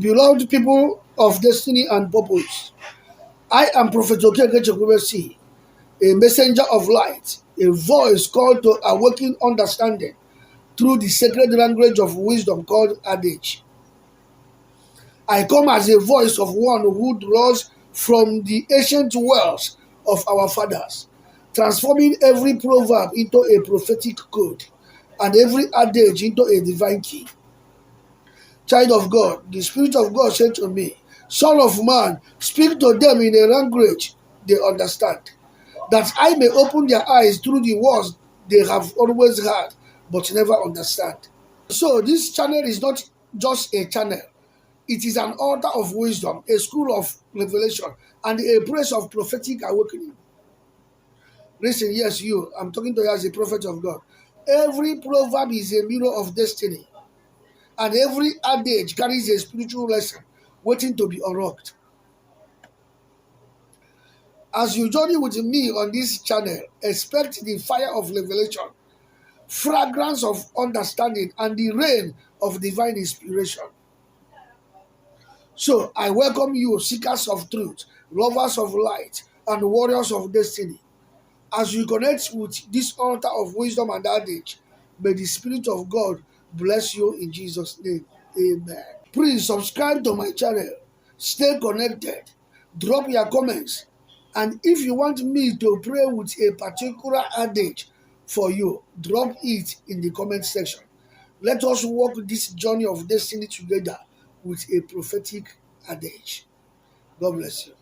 beloved people of destiny and purpose. I am Prophet Okeke, a messenger of light, a voice called to awaken understanding through the sacred language of wisdom called Adages. I come as a voice of one who draws from the ancient wells of our fathers, transforming every proverb into a prophetic code and every adage into a divine key. Child of God, the Spirit of God said to me, Son of man, speak to them in a language they understand, that I may open their eyes through the words they have always heard but never understand. So this channel is not just a channel. It is an altar of wisdom, a school of revelation, and a place of prophetic awakening. Listen, yes, I'm talking to you as a prophet of God. Every proverb is a mirror of destiny, and every adage carries a spiritual lesson waiting to be unlocked. As you journey with me on this channel, expect the fire of revelation, fragrance of understanding, and the rain of divine inspiration. So I welcome you, seekers of truth, lovers of light, and warriors of destiny. As you connect with this altar of wisdom and adage, may the Spirit of God bless you in Jesus' name. Amen. Please subscribe to my channel. Stay connected. Drop your comments. And if you want me to pray with a particular adage for you, drop it in the comment section. Let us walk this journey of destiny together with a prophetic adage. God bless you.